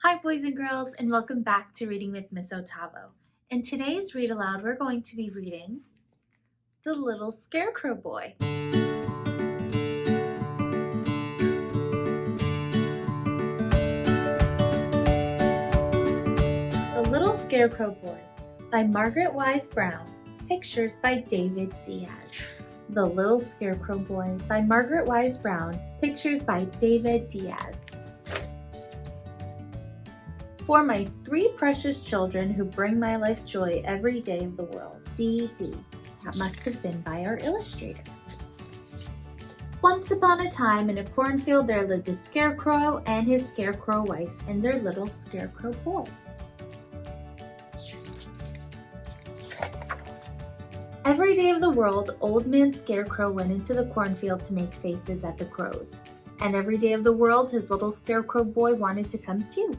Hi boys and girls, and welcome back to Reading with Miss Otavo. In today's Read Aloud, we're going to be reading The Little Scarecrow Boy. The Little Scarecrow Boy by Margaret Wise Brown. Pictures by David Diaz. The Little Scarecrow Boy by Margaret Wise Brown. Pictures by David Diaz. For my three precious children who bring my life joy every day of the world. D.D. That must have been by our illustrator. Once upon a time in a cornfield there lived a scarecrow and his scarecrow wife and their little scarecrow boy. Every day of the world, Old Man Scarecrow went into the cornfield to make faces at the crows. And every day of the world, his little scarecrow boy wanted to come too.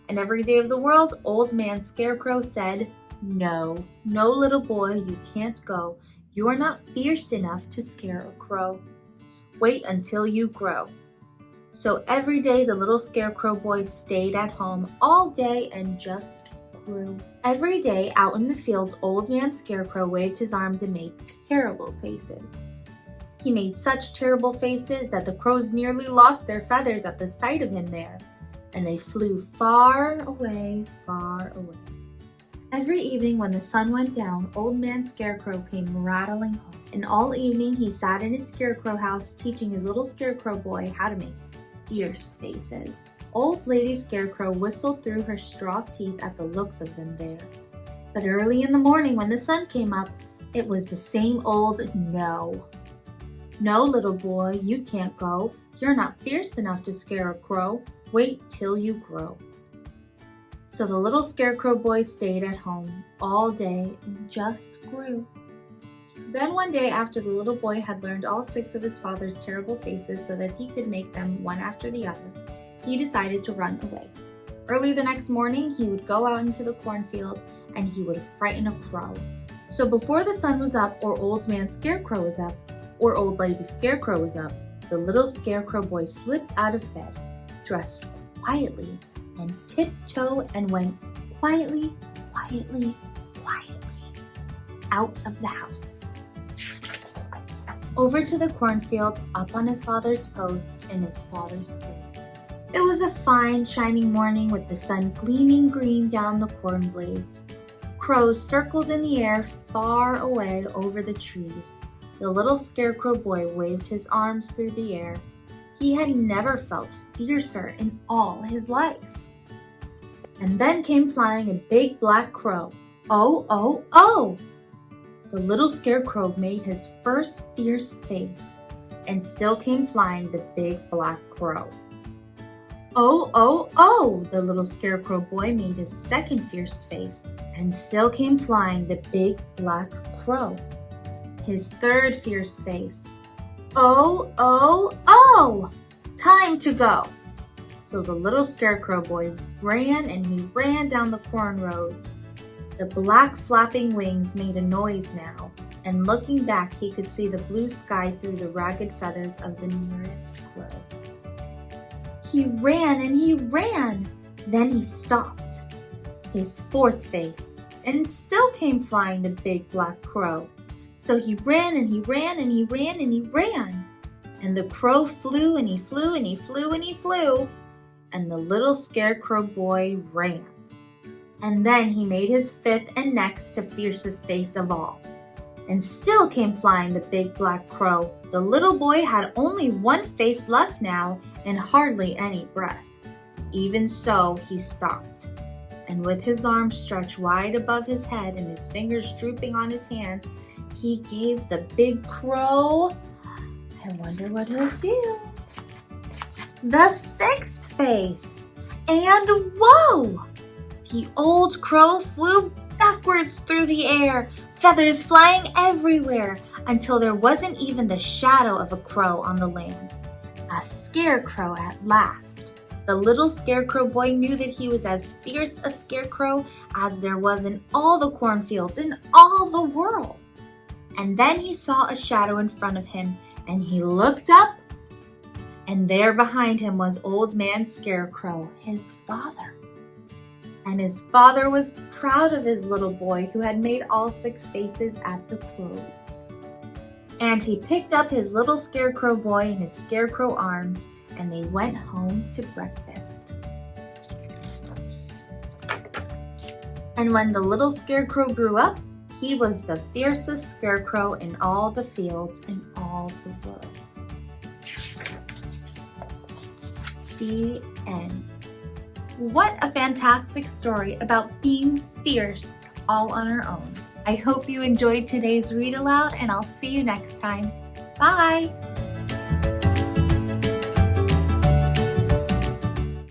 And every day of the world, Old Man Scarecrow said, "No, no, little boy, you can't go. You are not fierce enough to scare a crow. Wait until you grow." So every day the little Scarecrow Boy stayed at home all day and just grew. Every day out in the field, Old Man Scarecrow waved his arms and made terrible faces. He made such terrible faces that the crows nearly lost their feathers at the sight of him there. And they flew far away, far away. Every evening when the sun went down, Old Man Scarecrow came rattling home. And all evening he sat in his scarecrow house teaching his little scarecrow boy how to make fierce faces. Old Lady Scarecrow whistled through her straw teeth at the looks of them there. But early in the morning when the sun came up, it was the same old no. "No, little boy, you can't go. You're not fierce enough to scare a crow. Wait till you grow." So the little Scarecrow Boy stayed at home all day and just grew. Then one day after the little boy had learned all 6 of his father's terrible faces so that he could make them one after the other, he decided to run away. Early the next morning, he would go out into the cornfield and he would frighten a crow. So before the sun was up or Old Man Scarecrow was up or Old Lady Scarecrow was up, the little Scarecrow Boy slipped out of bed, dressed quietly and tiptoed and went quietly, quietly, quietly out of the house. Over to the cornfield, up on his father's post in his father's place. It was a fine, shining morning with the sun gleaming green down the corn blades. Crows circled in the air far away over the trees. The little Scarecrow Boy waved his arms through the air. He had never felt fiercer in all his life. And then came flying a big black crow. Oh, oh, oh! The little Scarecrow made his first fierce face, and still came flying the big black crow. Oh, oh, oh! The little Scarecrow Boy made his second fierce face, and still came flying the big black crow. His third fierce face. Oh, oh, oh! Time to go! So the little Scarecrow Boy ran and he ran down the corn rows. The black flapping wings made a noise now, and looking back he could see the blue sky through the ragged feathers of the nearest crow. He ran and he ran, then he stopped. His fourth face, and still came flying the big black crow. So he ran and he ran and he ran and he ran. And the crow flew and he flew and he flew and he flew. And the little Scarecrow Boy ran. And then he made his fifth and next to fiercest face of all. And still came flying the big black crow. The little boy had only one face left now and hardly any breath. Even so, he stopped. And with his arms stretched wide above his head and his fingers drooping on his hands, he gave the big crow, I wonder what he'll do, the sixth face. And whoa! The old crow flew backwards through the air, feathers flying everywhere, until there wasn't even the shadow of a crow on the land. A scarecrow at last. The little Scarecrow Boy knew that he was as fierce a scarecrow as there was in all the cornfields in all the world. And then he saw a shadow in front of him, and he looked up, And there behind him was Old Man Scarecrow, his father. And his father was proud of his little boy who had made all 6 faces at the close. And he picked up his little Scarecrow Boy in his scarecrow arms, and they went home to breakfast. And when the little Scarecrow grew up, he was the fiercest scarecrow in all the fields in all the world. The end. What a fantastic story about being fierce all on our own. I hope you enjoyed today's read aloud, and I'll see you next time. Bye!